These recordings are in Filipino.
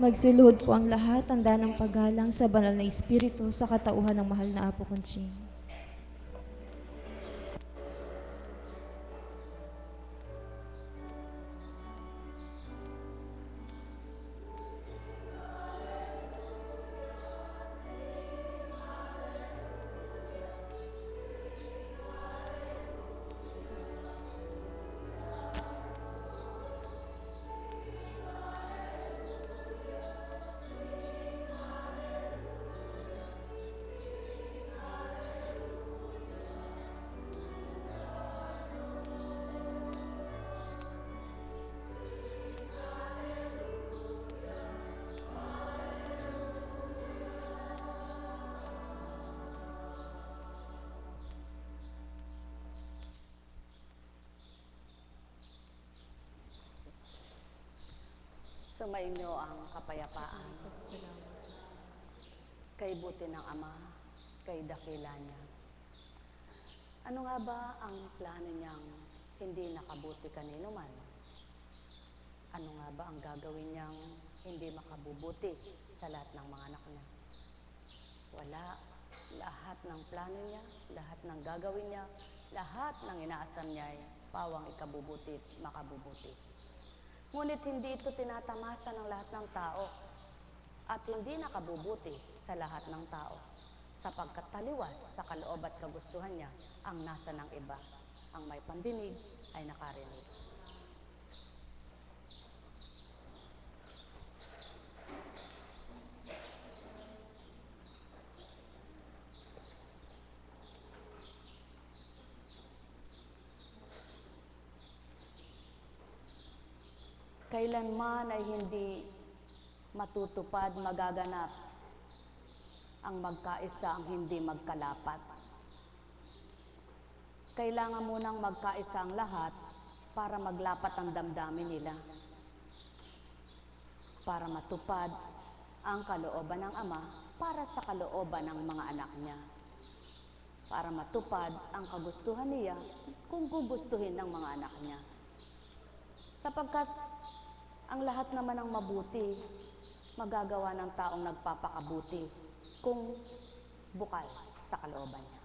Magsiluhod po ang lahat, tanda ng paggalang sa banal na espiritu sa katauhan ng mahal na Apo Conching. Sumainyo ang kapayapaan. Kay buti ng Ama, kay dakila niya. Ano nga ba ang plano niyang hindi nakabuti kanino man? Ano nga ba ang gagawin niyang hindi makabubuti sa lahat ng mga anak niya? Wala. Lahat ng plano niya, lahat ng gagawin niya, lahat ng inaasam niya ay pawang ikabubuti at makabubuti. Ngunit hindi ito tinatamasa ng lahat ng tao at hindi nakabubuti sa lahat ng tao sapagkat taliwas sa kaloob at kagustuhan niya ang nasa ng iba. Ang may pandinig ay nakarinig. Kailanman ay hindi matutupad, magaganap ang magkaisa, ang hindi magkalapat. Kailangan munang magkaisa ang lahat para maglapat ang damdamin nila. Para matupad ang kalooban ng Ama para sa kalooban ng mga anak niya. Para matupad ang kagustuhan niya kung gugustuhin ng mga anak niya. Sapagkat ang lahat naman ng mabuti, magagawa ng taong nagpapakabuti kung bukal sa kalooban niya.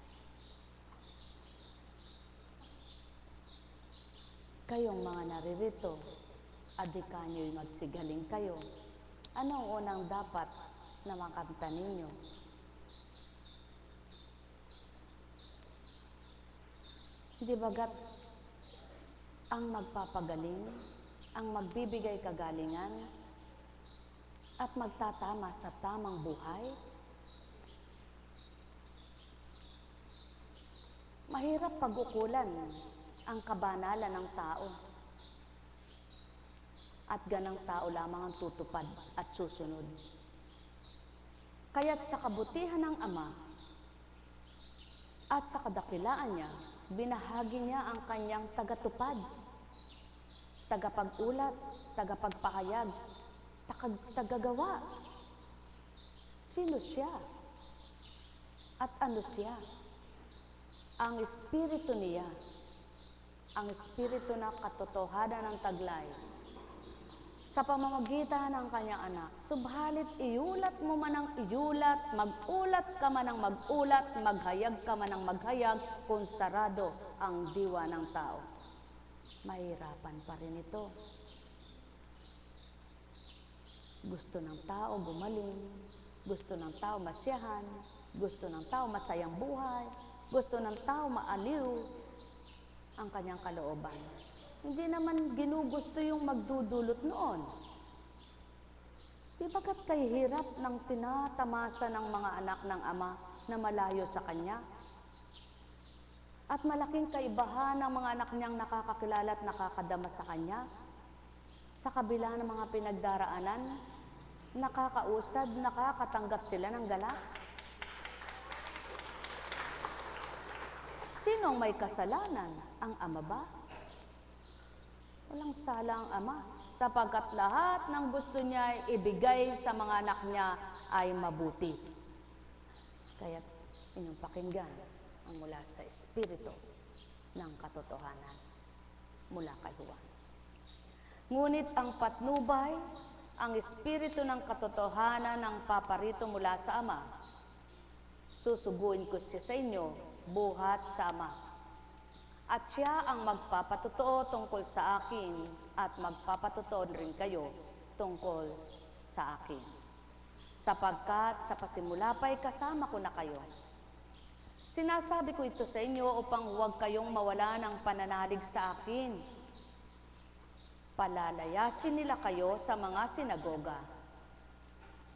Kayong mga naririto, adika nyo'y magsigaling kayo. Ano ang unang dapat na makanta ninyo? Di bagat ang magpapagaling, ang magbibigay kagalingan, at magtatama sa tamang buhay? Mahirap pagukulan ang kabanalan ng tao. At ganang tao lamang ang tutupad at susunod. Kaya't sa kabutihan ng Ama at sa kadakilaan niya, binahagi niya ang kanyang tagatupad, tagapag-ulat, tagapagpahayag, tagagawa. Sino siya? At ano siya? Ang Espiritu niya, ang Espiritu na katotohanan ng taglay, sa pamamagitan ng kanyang anak. Subhalit iulat mo man ang iulat, mag-ulat ka man ang mag-ulat, maghayag ka man ang maghayag, kung sarado ang diwa ng tao. Mahirapan pa rin ito. Gusto ng tao gumaling, gusto ng tao masiyahan, gusto ng tao masayang buhay, gusto ng tao maaliw ang kanyang kalooban. Hindi naman ginugusto yung magdudulot noon. Di bagat kay hirap ng tinatamasa ng mga anak ng Ama na malayo sa Kanya? At malaking kaibahan ng mga anak niyang nakakakilala at nakakadama sa Kanya? Sa kabila ng mga pinagdaraanan, nakakausad, nakakatanggap sila ng galak? Sinong may kasalanan? Ang Ama ba? Walang sala ang Ama, sapagkat lahat ng gusto niya ay ibigay sa mga anak niya ay mabuti. Kaya inyong pakinggan ang mula sa Espiritu ng katotohanan mula kay Juan. Ngunit ang patnubay ang espiritu ng katotohanan ng paparito mula sa Ama. Susuguin ko siya sa inyo, buhat sa Ama. At siya ang magpapatotoo tungkol sa akin at magpapatotoo rin kayo tungkol sa akin. Sapagkat sa pasimula pa'y kasama ko na kayo. Sinasabi ko ito sa inyo upang huwag kayong mawala ng pananalig sa akin. Palalayasin nila kayo sa mga sinagoga.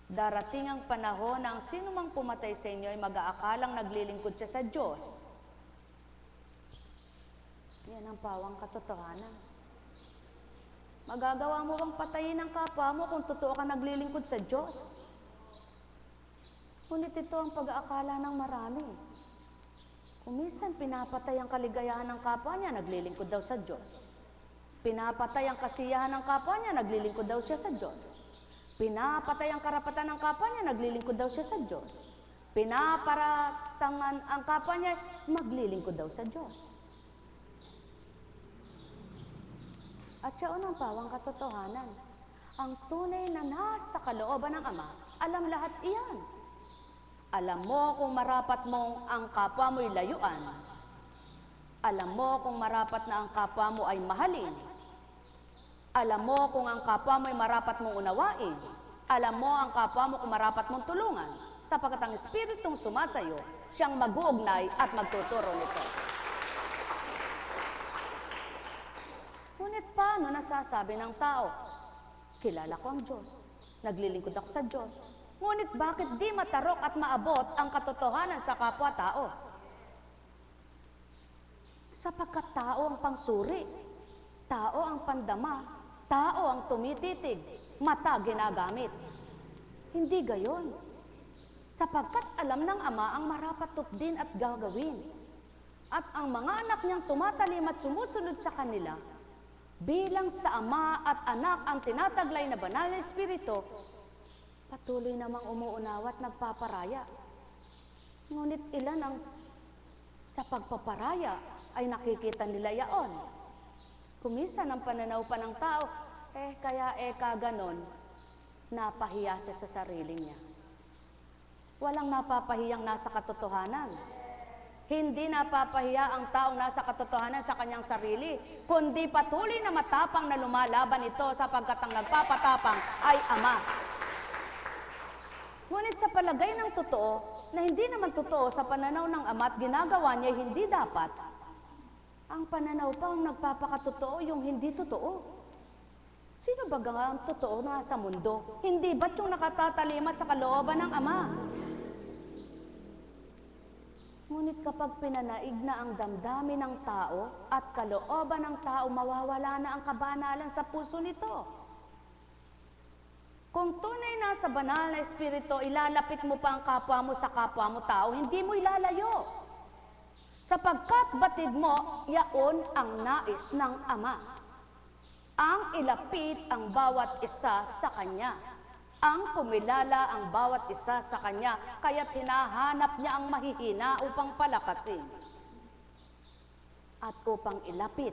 Darating ang panahon na ang sino mang pumatay sa inyo ay mag-aakalang naglilingkod siya sa Diyos. Yan ang pawang katotohanan. Magagawa mo bang patayin ang kapwa mo kung totoo ka naglilingkod sa Diyos? Ngunit ito ang pag-aakala ng marami. Kung minsan pinapatay ang kaligayahan ng kapwa niya, naglilingkod daw sa Diyos. Pinapatay ang kasiyahan ng kapwa niya, naglilingkod daw siya sa Diyos. Pinapatay ang karapatan ng kapwa niya, naglilingkod daw siya sa Diyos. Pinaparatangan ang kapwa niya, maglilingkod daw sa Diyos. At siya ang pawang katotohanan. Ang tunay na nasa kalooban ng Ama, alam lahat iyan. Alam mo kung marapat mong ang kapwa mo'y layuan. Alam mo kung marapat na ang kapwa mo ay mahalin. Alam mo kung ang kapwa mo'y marapat mong unawain. Alam mo ang kapwa mo kung marapat mong tulungan. Sapagkat ang Espiritong sumasayo, siyang mag-uugnay at magtuturo nito. Ngunit paano nasasabi ng tao, kilala ko ang Diyos, naglilingkod ako sa Diyos. Ngunit bakit di matarok at maabot ang katotohanan sa kapwa-tao? Sapagkat tao ang pangsuri, tao ang pandama, tao ang tumititig, mata ginagamit. Hindi gayon. Sapagkat alam ng Ama ang marapat tupdin at gagawin. At ang mga anak niyang tumatalim at sumusunod sa kanila, bilang sa Ama at Anak ang tinataglay na banal na Espiritu, patuloy namang umuunawa at nagpaparaya. Ngunit ilan ang sa pagpaparaya ay nakikita nila yaon. Kuminsan ang pananaw pa ng tao, kaya ganon, napahiya siya sa sarili niya. Walang napapahiyang nasa katotohanan. Hindi napapahiya ang taong nasa katotohanan sa kanyang sarili, kundi patuloy na matapang na lumalaban ito sapagkat ang nagpapatapang ay Ama. Ngunit sa palagay ng totoo, na hindi naman totoo sa pananaw ng Ama at ginagawa niya hindi dapat, ang pananaw pa ang nagpapakatotoo yung hindi totoo. Sino ba ang totoo na sa mundo? Hindi ba't yung nakatatalimat sa kalooban ng Ama? Ngunit kapag pinanaig na ang damdamin ng tao at kalooban ng tao, mawawala na ang kabanalan sa puso nito. Kung tunay na sa banal na Espiritu, ilalapit mo pa ang kapwa mo sa kapwa mo tao, hindi mo ilalayo. Sapagkat batid mo, yaon ang nais ng Ama. Ang ilapit ang bawat isa sa Kanya. Ang kumilala ang bawat isa sa Kanya, kaya't hinahanap niya ang mahihina upang palakasin at upang ilapit,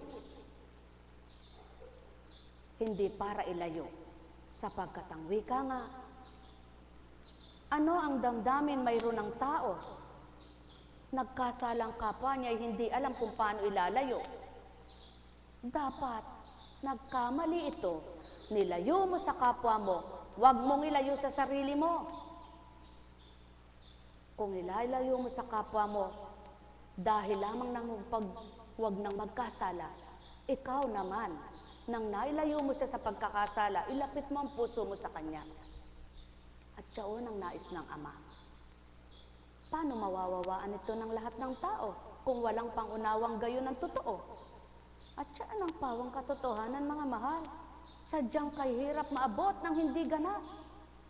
hindi para ilayo, sapagkat ang wika nga, ano ang damdamin mayroon ng tao? Nagkasalang kapwa niya ay hindi alam kung paano ilalayo. Dapat nagkamali ito, nilayo mo sa kapwa mo, huwag mong ilayo sa sarili mo. Kung ilalayo mo sa kapwa mo, dahil lamang ng huwag nang magkasala, ikaw naman, nang nailayo mo siya sa pagkakasala, ilapit mo ang puso mo sa Kanya. At siya ang nais ng Ama. Paano mawawawaan ito ng lahat ng tao kung walang pangunawang gayon ng totoo? At siya ang pawang katotohanan, mga mahal. Sadyang kahirap maabot ng hindi ganap.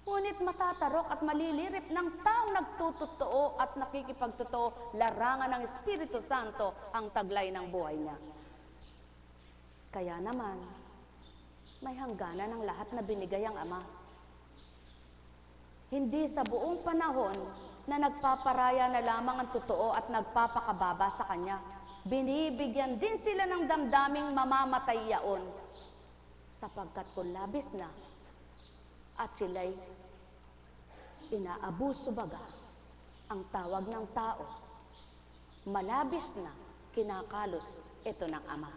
Ngunit matatarok at malilirip ng taong nagtutotoo at nakikipagtotoo, larangan ng Espiritu Santo ang taglay ng buhay niya. Kaya naman, may hangganan ang lahat na binigay ang Ama. Hindi sa buong panahon na nagpaparaya na lamang ang totoo at nagpapakababa sa Kanya. Binibigyan din sila ng damdaming mamamatay yaon. Sapagkat kung labis na, at sila'y inaabuso baga ang tawag ng tao. Malabis na kinakalos ito ng Ama.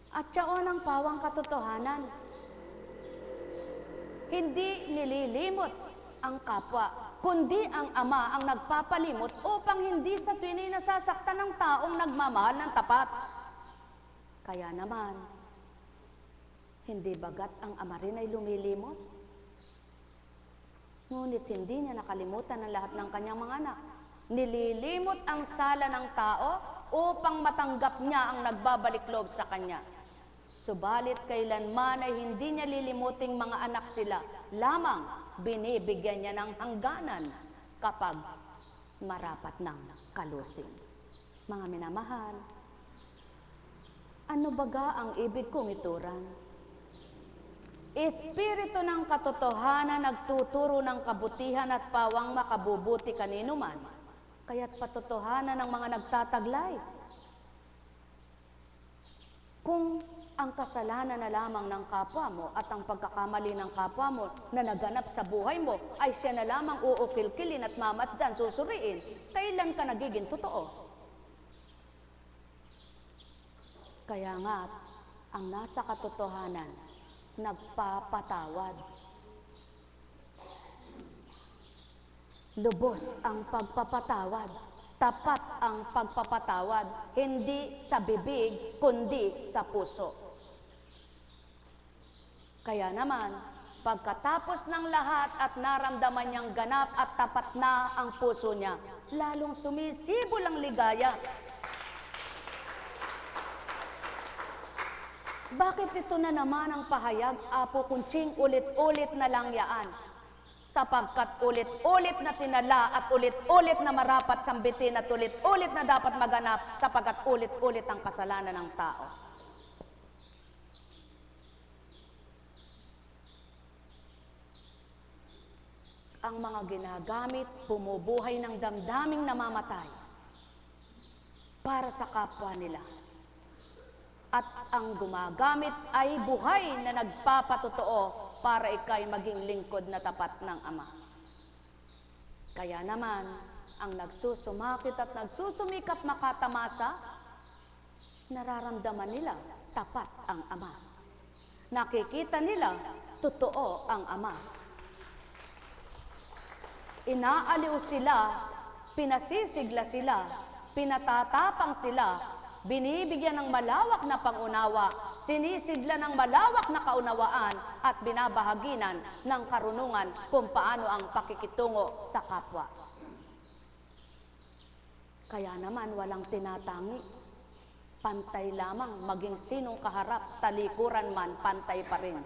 At siyaon ang pawang katotohanan. Hindi nililimot ang kapwa, kundi ang Ama ang nagpapalimot upang hindi sa tuwin nasasaktan ng taong nagmamahal ng tapat. Kaya naman, hindi bagat ang Ama rin ay lumilimot? Ngunit hindi niya nakalimutan ang lahat ng kanyang mga anak. Nililimot ang sala ng tao upang matanggap niya ang nagbabalik loob sa kanya. Subalit kailanman ay hindi niya lilimuting mga anak sila. Lamang binibigyan niya ng hangganan kapag marapat ng kalusing. Mga minamahal, ano baga ang ibig kong ituran? Espiritu ng katotohanan nagtuturo ng kabutihan at pawang makabubuti kanino man, kaya't patotohanan ng mga nagtataglay. Kung ang kasalanan na lamang ng kapwa mo at ang pagkakamali ng kapwa mo na naganap sa buhay mo ay siya na lamang uukilkilin at mamasdan, susuriin, kailan ka nagiging totoo? Kaya nga, ang nasa katotohanan, nagpapatawad. Lubos ang pagpapatawad. Tapat ang pagpapatawad, hindi sa bibig, kundi sa puso. Kaya naman, pagkatapos ng lahat at naramdaman niyang ganap at tapat na ang puso niya, lalong sumisibol ang ligaya. Bakit ito na naman ang pahayag, Apo Kunching, ulit-ulit na lang yaan? Sapagkat ulit-ulit na tinala at ulit-ulit na marapat sambitin at ulit-ulit na dapat maganap sapagkat ulit-ulit ang kasalanan ng tao. Ang mga ginagamit, pumubuhay ng damdaming namamatay para sa kapwa nila. At ang gumagamit ay buhay na nagpapatotoo para ikay maging lingkod na tapat ng Ama. Kaya naman, ang nagsusumakit at nagsusumikap makatamasa, nararamdaman nila tapat ang Ama. Nakikita nila totoo ang Ama. Inaaliw sila, pinasisigla sila, pinatatapang sila, binibigyan ng malawak na pangunawa, sinisidla ng malawak na kaunawaan at binabahaginan ng karunungan kung paano ang pakikitungo sa kapwa. Kaya naman walang tinatangi, pantay lamang, maging sinong kaharap, talikuran man, pantay pa rin.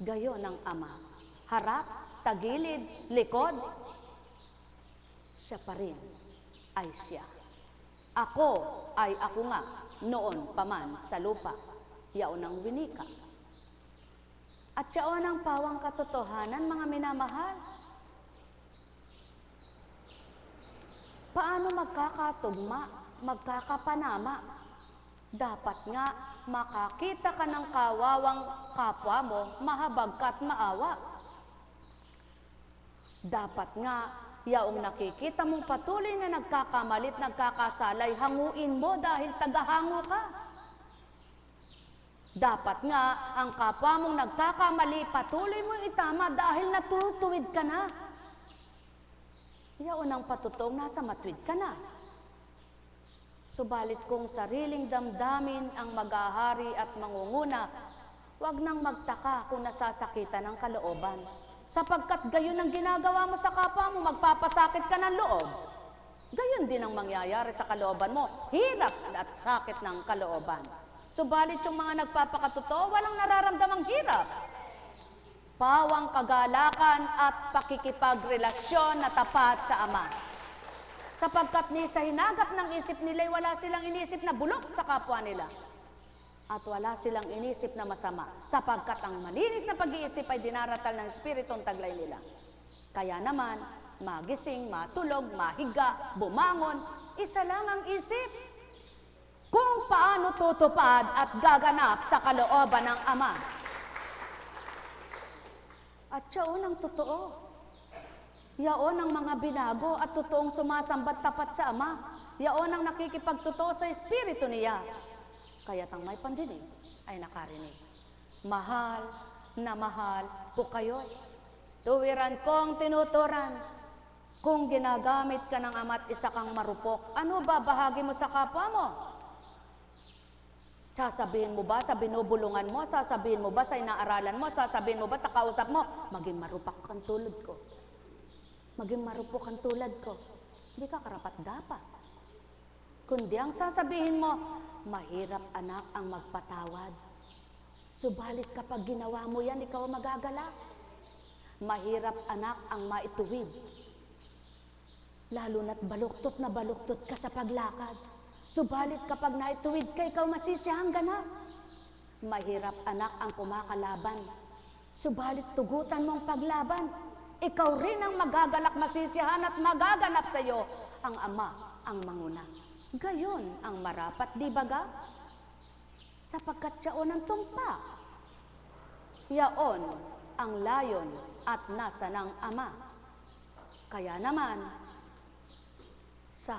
Gayon ang Ama, harap, tagilid, likod, siya pa rin ay siya. Ako ay ako nga, noon pa man sa lupa, yaon ang winika. At yaon ang pawang katotohanan, mga minamahal. Paano magkakatugma, magkakapanama? Dapat nga makakita ka ng kawawang kapwa mo, mahabag ka at maawa. Dapat nga yaong nakikita mong patuloy na nagkakamalit, nagkakasalay, hanguin mo dahil tagahango ka. Dapat nga ang kapwa mong nagkakamali, patuloy mo itama dahil natutuwid ka na. Yaon ang patutong nasa matwid ka na. Subalit kung sariling damdamin ang mag-ahari at mangunguna, huwag nang magtaka kung nasasakitan ng kalooban. Sapagkat gayon ang ginagawa mo sa kapwa mo, magpapasakit ka ng loob. Gayon din ang mangyayari sa kalooban mo, hirap at sakit ng kalooban. Subalit yung mga nagpapakatotoo, walang nararamdamang hirap. Pawang kagalakan at pakikipagrelasyon na tapat sa Ama. Sapagkat ni sa hinagap ng isip nila, wala silang inisip na bulok sa kapwa nila. At wala silang inisip na masama, sapagkat ang malinis na pag-iisip ay dinaratal ng Espiritong taglay nila. Kaya naman, magising, matulog, mahiga, bumangon, isa lang ang isip. Kung paano tutupad at gaganap sa kalooban ng Ama. At yaon ang totoo. Yaon ang mga binago at totoong sumasambat tapat sa Ama. Yaon ang nakikipagtotoo sa Espiritu niya. Kaya't ang may pandinig ay nakarinig. Mahal na mahal po kayo. Tuwiran kong tinuturan. Kung ginagamit ka ng Ama at isa kang marupok, ano ba bahagi mo sa kapwa mo? Sasabihin mo ba sa binubulungan mo? Sasabihin mo ba sa inaaralan mo? Sasabihin mo ba sa kausap mo? Maging marupok kang tulad ko. Maging marupok kang tulad ko. Hindi ka karapat-dapat. Kundi ang sasabihin mo, mahirap anak ang magpatawad. Subalit kapag ginawa mo yan, ikaw magagala. Mahirap anak ang maituwid. Lalo na't baluktot na baluktot ka sa paglakad. Subalit kapag naituwid ka, ikaw masisiyahang ganap. Mahirap anak ang kumakalaban. Subalit tugutan mong paglaban. Ikaw rin ang magagalak, masisiyahan at magaganap sa iyo ang Ama, ang manguna. Gayon ang marapat, di baga? Sapagkat yaon ang tumpak. Yaon ang layon at nasa ng Ama. Kaya naman, sa